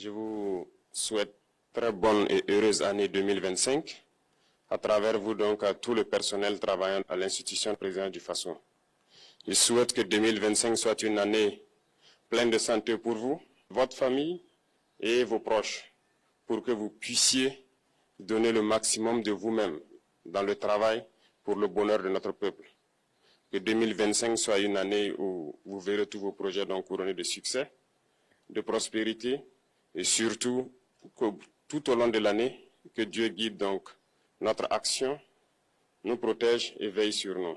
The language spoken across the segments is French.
Je vous souhaite très bonne et heureuse année 2025, à travers vous donc à tout le personnel travaillant à l'institution présidente du Faso. Je souhaite que 2025 soit une année pleine de santé pour vous, votre famille et vos proches, pour que vous puissiez donner le maximum de vous-même dans le travail pour le bonheur de notre peuple. Que 2025 soit une année où vous verrez tous vos projets donc couronnés de succès, de prospérité et surtout que tout au long de l'année, que Dieu guide donc notre action, nous protège et veille sur nous.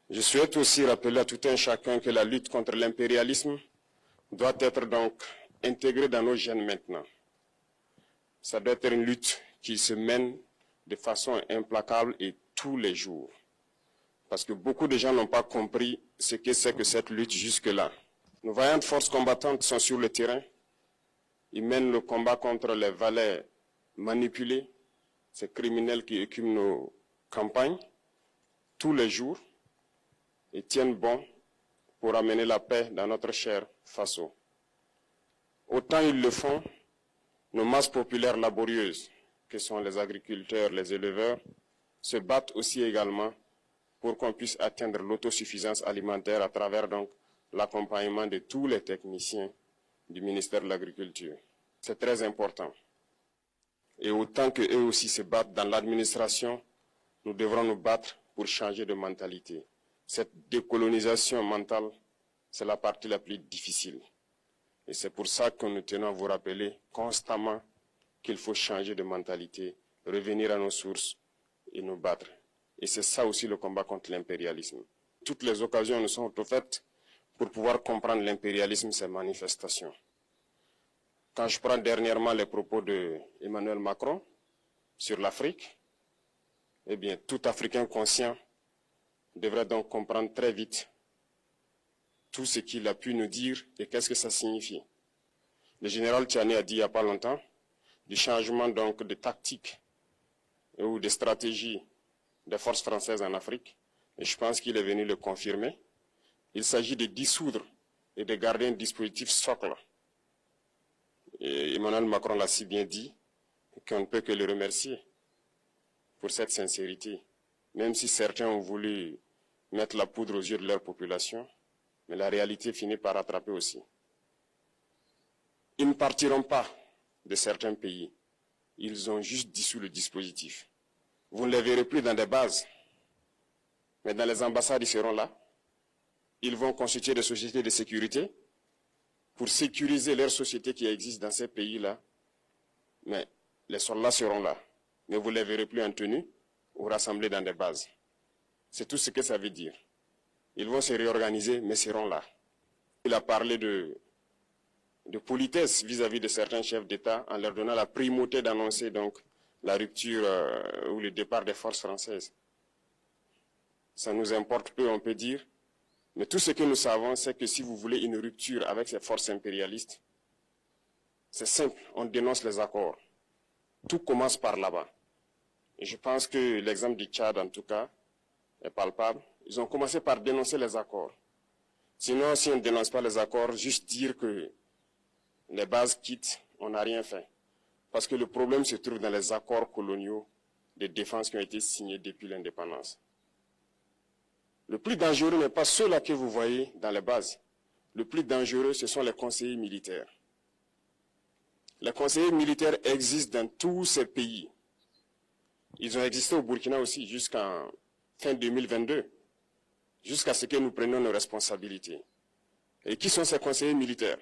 Je souhaite aussi rappeler à tout un chacun que la lutte contre l'impérialisme doit être donc intégrée dans nos gènes maintenant. Ça doit être une lutte qui se mène de façon implacable et tous les jours. Parce que beaucoup de gens n'ont pas compris ce que c'est que cette lutte jusque-là. Nos vaillantes forces combattantes sont sur le terrain. Ils mènent le combat contre les valets manipulés, ces criminels qui écument nos campagnes tous les jours et tiennent bon pour amener la paix dans notre cher Faso. Autant ils le font, nos masses populaires laborieuses, que sont les agriculteurs, les éleveurs, se battent aussi également pour qu'on puisse atteindre l'autosuffisance alimentaire à travers donc l'accompagnement de tous les techniciens du ministère de l'Agriculture. C'est très important. Et autant qu'eux aussi se battent dans l'administration, nous devrons nous battre pour changer de mentalité. Cette décolonisation mentale, c'est la partie la plus difficile. Et c'est pour ça que nous tenons à vous rappeler constamment qu'il faut changer de mentalité, revenir à nos sources et nous battre. Et c'est ça aussi le combat contre l'impérialisme. Toutes les occasions nous sont offertes pour pouvoir comprendre l'impérialisme, ses manifestations. Quand je prends dernièrement les propos d'Emmanuel Macron sur l'Afrique, eh bien, tout Africain conscient devrait donc comprendre très vite tout ce qu'il a pu nous dire et qu'est-ce que ça signifie. Le général Tchani a dit il n'y a pas longtemps du changement donc de tactique ou de stratégie des forces françaises en Afrique, et je pense qu'il est venu le confirmer. Il s'agit de dissoudre et de garder un dispositif socle. Et Emmanuel Macron l'a si bien dit qu'on ne peut que le remercier pour cette sincérité, même si certains ont voulu mettre la poudre aux yeux de leur population, mais la réalité finit par rattraper aussi. Ils ne partiront pas de certains pays, ils ont juste dissous le dispositif. Vous ne les verrez plus dans des bases, mais dans les ambassades, ils seront là. Ils vont constituer des sociétés de sécurité pour sécuriser leurs sociétés qui existent dans ces pays-là. Mais les soldats seront là, mais vous ne les verrez plus en tenue ou rassemblés dans des bases. C'est tout ce que ça veut dire. Ils vont se réorganiser, mais seront là. Il a parlé de politesse vis-à-vis de certains chefs d'État en leur donnant la primauté d'annoncer donc la rupture ou le départ des forces françaises. Ça nous importe peu, on peut dire, mais tout ce que nous savons, c'est que si vous voulez une rupture avec ces forces impérialistes, c'est simple, on dénonce les accords. Tout commence par là-bas. Et je pense que l'exemple du Tchad, en tout cas, est palpable. Ils ont commencé par dénoncer les accords. Sinon, si on ne dénonce pas les accords, juste dire que les bases quittent, on n'a rien fait. Parce que le problème se trouve dans les accords coloniaux de défense qui ont été signés depuis l'indépendance. Le plus dangereux n'est pas ceux-là que vous voyez dans les bases. Le plus dangereux, ce sont les conseillers militaires. Les conseillers militaires existent dans tous ces pays. Ils ont existé au Burkina aussi jusqu'en fin 2022, jusqu'à ce que nous prenions nos responsabilités. Et qui sont ces conseillers militaires?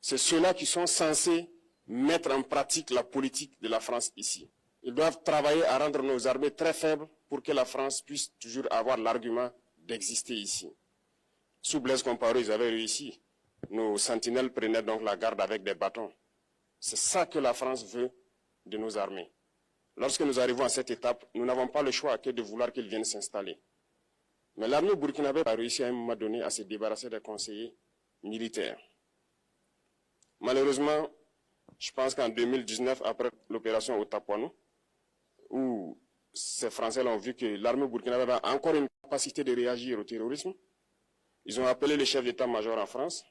C'est ceux-là qui sont censés mettre en pratique la politique de la France ici. Ils doivent travailler à rendre nos armées très faibles pour que la France puisse toujours avoir l'argument d'exister ici. Sous Blaise Compaoré, ils avaient réussi. Nos sentinelles prenaient donc la garde avec des bâtons. C'est ça que la France veut de nos armées. Lorsque nous arrivons à cette étape, nous n'avons pas le choix que de vouloir qu'ils viennent s'installer. Mais l'armée burkinabé a réussi à un moment donné à se débarrasser des conseillers militaires. Malheureusement, je pense qu'en 2019, après l'opération Otapuano, où ces Français ont vu que l'armée burkinabé a encore une capacité de réagir au terrorisme, ils ont appelé le chef d'état-major en France,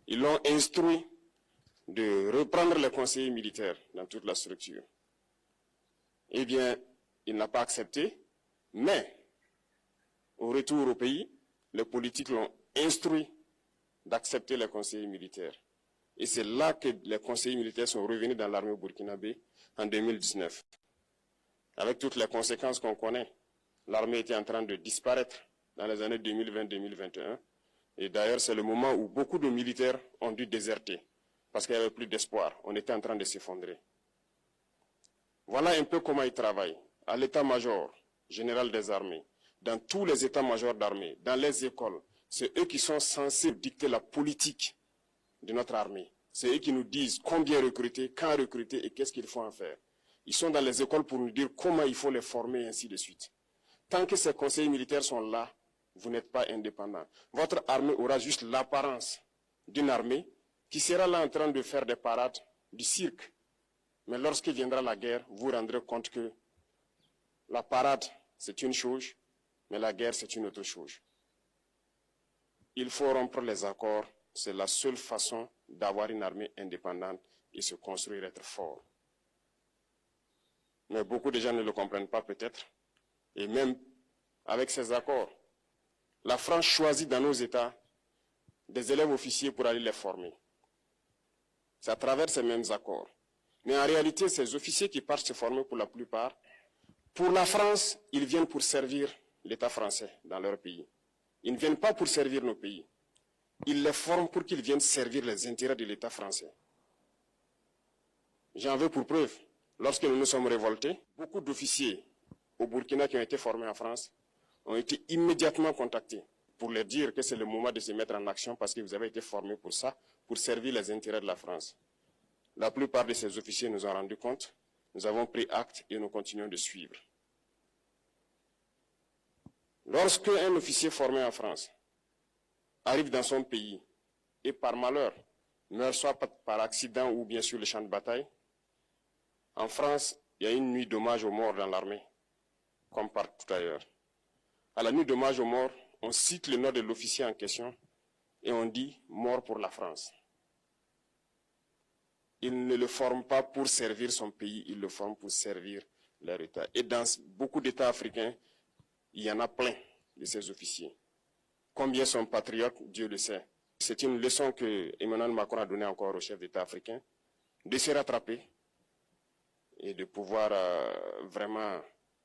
ils l'ont instruit de reprendre les conseillers militaires dans toute la structure. Eh bien, il n'a pas accepté, mais au retour au pays, les politiques l'ont instruit d'accepter les conseillers militaires. Et c'est là que les conseillers militaires sont revenus dans l'armée burkinabé en 2019. Avec toutes les conséquences qu'on connaît, l'armée était en train de disparaître dans les années 2020-2021. Et d'ailleurs, c'est le moment où beaucoup de militaires ont dû déserter parce qu'il n'y avait plus d'espoir. On était en train de s'effondrer. Voilà un peu comment ils travaillent. À l'état-major général des armées, dans tous les états-majors d'armée, dans les écoles, c'est eux qui sont censés dicter la politique de notre armée. C'est eux qui nous disent combien recruter, quand recruter et qu'est-ce qu'il faut en faire. Ils sont dans les écoles pour nous dire comment il faut les former et ainsi de suite. Tant que ces conseillers militaires sont là, vous n'êtes pas indépendant. Votre armée aura juste l'apparence d'une armée qui sera là en train de faire des parades, du cirque. Mais lorsque viendra la guerre, vous vous rendrez compte que la parade, c'est une chose, mais la guerre, c'est une autre chose. Il faut rompre les accords. C'est la seule façon d'avoir une armée indépendante et se construire, être fort. Mais beaucoup de gens ne le comprennent pas peut-être. Et même avec ces accords, la France choisit dans nos États des élèves officiers pour aller les former. C'est à travers ces mêmes accords. Mais en réalité, ces officiers qui partent se former pour la plupart, pour la France, ils viennent pour servir l'État français dans leur pays. Ils ne viennent pas pour servir nos pays. Ils les forment pour qu'ils viennent servir les intérêts de l'État français. J'en veux pour preuve. Lorsque nous nous sommes révoltés, beaucoup d'officiers au Burkina qui ont été formés en France ont été immédiatement contactés pour leur dire que c'est le moment de se mettre en action parce que vous avez été formés pour ça, pour servir les intérêts de la France. La plupart de ces officiers nous ont rendu compte, nous avons pris acte et nous continuons de suivre. Lorsque un officier formé en France arrive dans son pays et par malheur meurt soit par accident ou bien sur le champ de bataille, en France, il y a une nuit d'hommage aux morts dans l'armée, comme partout ailleurs. À la nuit d'hommage aux morts, on cite le nom de l'officier en question et on dit « mort pour la France ». Il ne le forme pas pour servir son pays, il le forme pour servir leur État. Et dans beaucoup d'États africains, il y en a plein de ces officiers. Combien sont patriotes, Dieu le sait. C'est une leçon que Emmanuel Macron a donnée encore aux chefs d'État africains, de se rattraper et de pouvoir vraiment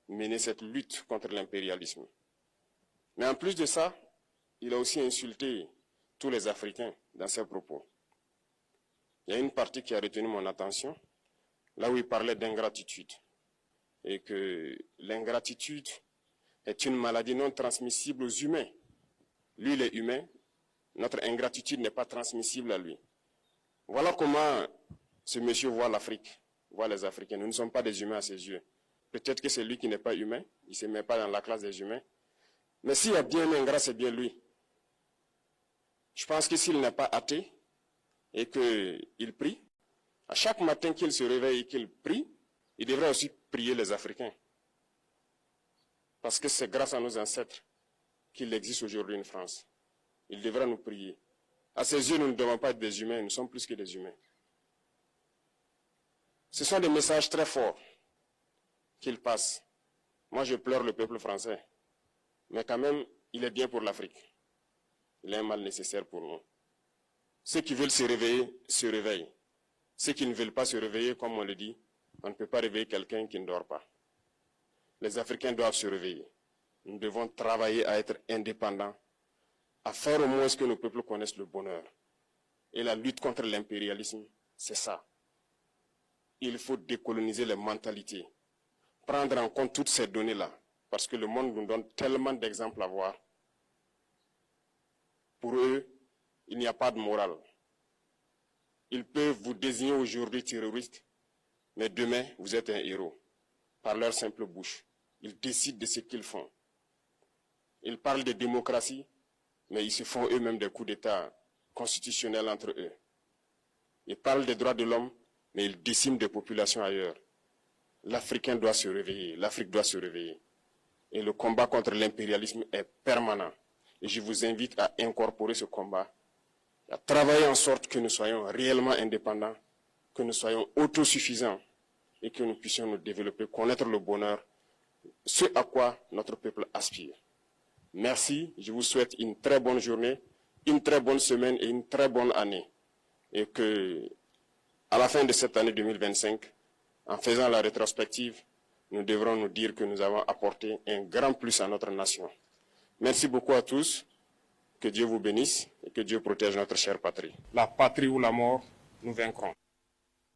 mener cette lutte contre l'impérialisme. Mais en plus de ça, il a aussi insulté tous les Africains dans ses propos. Il y a une partie qui a retenu mon attention, là où il parlait d'ingratitude, et que l'ingratitude est une maladie non transmissible aux humains. Lui, il est humain, notre ingratitude n'est pas transmissible à lui. Voilà comment ce monsieur voit l'Afrique, voit les Africains. Nous ne sommes pas des humains à ses yeux. Peut-être que c'est lui qui n'est pas humain, il ne se met pas dans la classe des humains. Mais s'il y a bien un ingrat, c'est bien lui. Je pense que s'il n'est pas athée et qu'il prie, à chaque matin qu'il se réveille et qu'il prie, il devrait aussi prier les Africains. Parce que c'est grâce à nos ancêtres qu'il existe aujourd'hui une France. Il devra nous prier. À ses yeux, nous ne devons pas être des humains, nous sommes plus que des humains. Ce sont des messages très forts qu'il passe. Moi, je pleure le peuple français. Mais quand même, il est bien pour l'Afrique. Il est un mal nécessaire pour nous. Ceux qui veulent se réveiller, se réveillent. Ceux qui ne veulent pas se réveiller, comme on le dit, on ne peut pas réveiller quelqu'un qui ne dort pas. Les Africains doivent se réveiller. Nous devons travailler à être indépendants, à faire au moins ce que nos peuples connaissent le bonheur. Et la lutte contre l'impérialisme, c'est ça. Il faut décoloniser les mentalités, prendre en compte toutes ces données-là, parce que le monde nous donne tellement d'exemples à voir. Pour eux, il n'y a pas de morale. Ils peuvent vous désigner aujourd'hui terroriste, mais demain, vous êtes un héros, par leur simple bouche. Ils décident de ce qu'ils font. Ils parlent de démocratie, mais ils se font eux-mêmes des coups d'État constitutionnels entre eux. Ils parlent des droits de l'homme, mais ils déciment des populations ailleurs. L'Africain doit se réveiller, l'Afrique doit se réveiller. Et le combat contre l'impérialisme est permanent. Et je vous invite à incorporer ce combat à travailler en sorte que nous soyons réellement indépendants, que nous soyons autosuffisants et que nous puissions nous développer, connaître le bonheur, ce à quoi notre peuple aspire. Merci, je vous souhaite une très bonne journée, une très bonne semaine et une très bonne année. Et que, à la fin de cette année 2025, en faisant la rétrospective, nous devrons nous dire que nous avons apporté un grand plus à notre nation. Merci beaucoup à tous, que Dieu vous bénisse et que Dieu protège notre chère patrie. La patrie ou la mort, nous vaincrons.